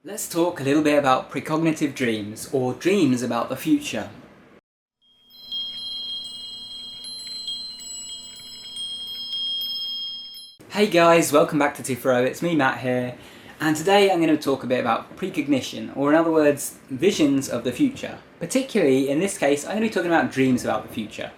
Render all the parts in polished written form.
Let's talk a little bit about precognitive dreams, or dreams about the future. Hey guys, welcome back to Tipharot, it's me Matt here, and today I'm going to talk a bit about precognition, or in other words, visions of the future. Particularly, in this case, I'm going to be talking about dreams about the future.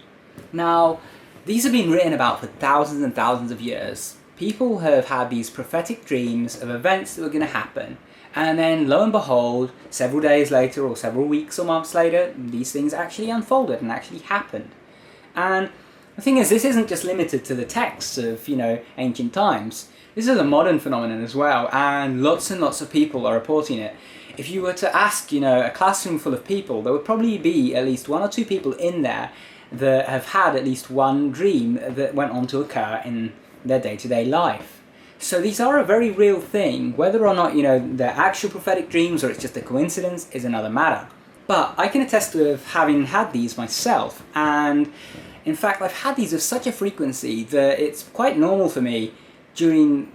Now, these have been written about for thousands and thousands of years. People have had these prophetic dreams of events that were going to happen, and then lo and behold, several days later or several weeks or months later, these things actually unfolded and actually happened. And the thing is, this isn't just limited to the texts of, ancient times. This is a modern phenomenon as well, and lots of people are reporting it. If you were to ask, a classroom full of people, there would probably be at least one or two people in there that have had at least one dream that went on to occur in their day-to-day life. So these are a very real thing. Whether or not, they're actual prophetic dreams or it's just a coincidence is another matter. But I can attest to having had these myself, and in fact I've had these with such a frequency that it's quite normal for me during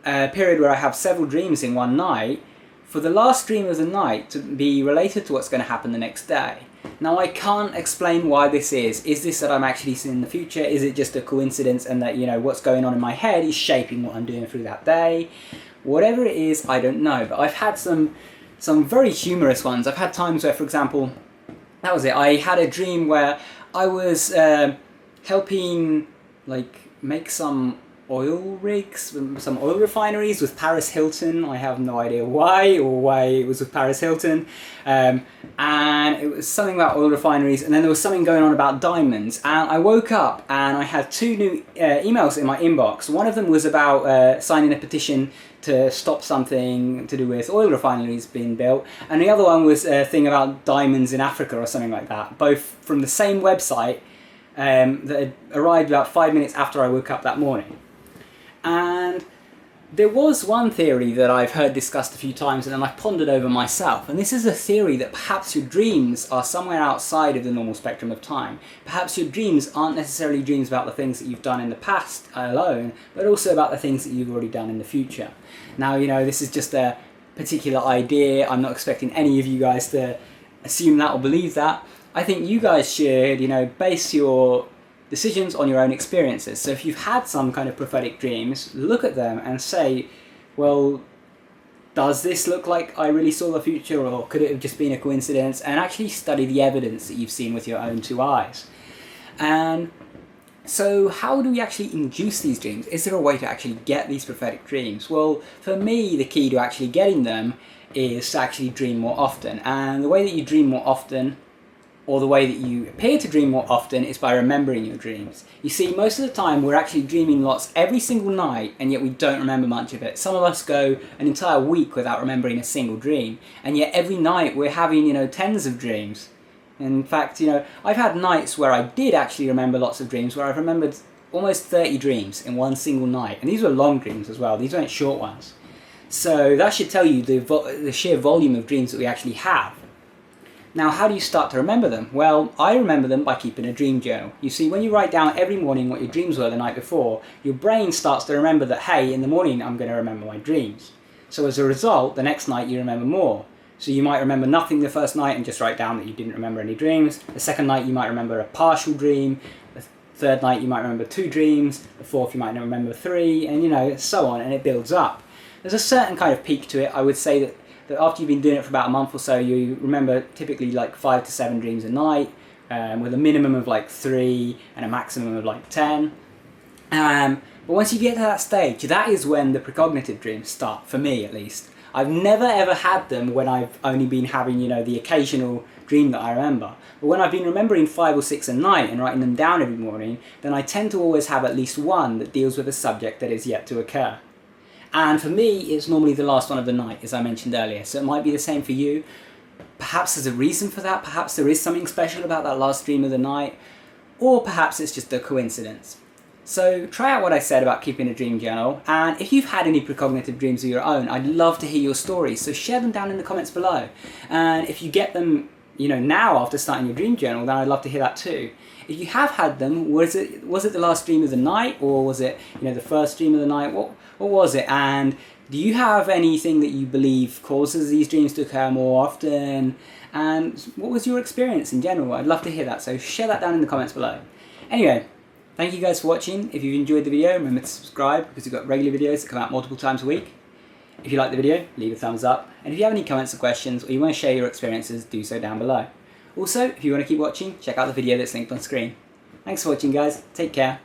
a period where I have several dreams in one night, for the last dream of the night to be related to what's going to happen the next day. Now I can't explain why this is. Is this that I'm actually seeing the future? Is it just a coincidence and that, what's going on in my head is shaping what I'm doing through that day? Whatever it is, I don't know. But I've had some very humorous ones. I've had times where, for example, that was it. I had a dream where I was helping make some oil rigs, some oil refineries with Paris Hilton. I have no idea why it was with Paris Hilton. And it was something about oil refineries, and then there was something going on about diamonds. And I woke up and I had two new emails in my inbox. One of them was about signing a petition to stop something to do with oil refineries being built, and the other one was a thing about diamonds in Africa or something like that, both from the same website that had arrived about 5 minutes after I woke up that morning. And there was one theory that I've heard discussed a few times and then I've pondered over myself, and this is a theory that perhaps your dreams are somewhere outside of the normal spectrum of time. Perhaps your dreams aren't necessarily dreams about the things that you've done in the past alone, but also about the things that you've already done in the future. Now, this is just a particular idea. I'm not expecting any of you guys to assume that or believe that. I think you guys should, base your decisions on your own experiences. So if you've had some kind of prophetic dreams, look at them and say, well, does this look like I really saw the future, or could it have just been a coincidence? And actually study the evidence that you've seen with your own two eyes. And so how do we actually induce these dreams? Is there a way to actually get these prophetic dreams? Well, for me, the key to actually getting them is to actually dream more often. And the way that you dream more often, or the way that you appear to dream more often, is by remembering your dreams. You see, most of the time we're actually dreaming lots every single night, and yet we don't remember much of it. Some of us go an entire week without remembering a single dream, and yet every night we're having, tens of dreams. In fact, I've had nights where I did actually remember lots of dreams, where I've remembered almost 30 dreams in one single night. And these were long dreams as well, these weren't short ones. So that should tell you the sheer volume of dreams that we actually have. Now, how do you start to remember them? Well, I remember them by keeping a dream journal. You see, when you write down every morning what your dreams were the night before, your brain starts to remember that, hey, in the morning I'm going to remember my dreams. So as a result, the next night you remember more. So you might remember nothing the first night and just write down that you didn't remember any dreams. The second night you might remember a partial dream. The third night you might remember 2 dreams. The fourth you might remember 3, and so on, and it builds up. There's a certain kind of peak to it. I would say that after you've been doing it for about a month or so, you remember typically 5 to 7 dreams a night, with a minimum of 3 and a maximum of 10. But once you get to that stage, that is when the precognitive dreams start, for me at least. I've never ever had them when I've only been having, the occasional dream that I remember. But when I've been remembering 5 or 6 a night and writing them down every morning, then I tend to always have at least one that deals with a subject that is yet to occur. And for me, it's normally the last one of the night, as I mentioned earlier. So it might be the same for you. Perhaps there's a reason for that. Perhaps there is something special about that last dream of the night. Or perhaps it's just a coincidence. So try out what I said about keeping a dream journal. And if you've had any precognitive dreams of your own, I'd love to hear your stories. So share them down in the comments below. And if you get them, now after starting your dream journal, then I'd love to hear that too. If you have had them, was it the last dream of the night, or was it the first dream of the night? What was it? And Do you have anything that you believe causes these dreams to occur more often? And what was your experience in general? I'd love to hear that, so share that down in the comments below. Anyway, thank you guys for watching. If you've enjoyed the video, remember to subscribe because we've got regular videos that come out multiple times a week. If you like the video, leave a thumbs up. And if you have any comments or questions or you want to share your experiences, do so down below. Also, if you want to keep watching, check out the video that's linked on screen. Thanks for watching, guys. Take care.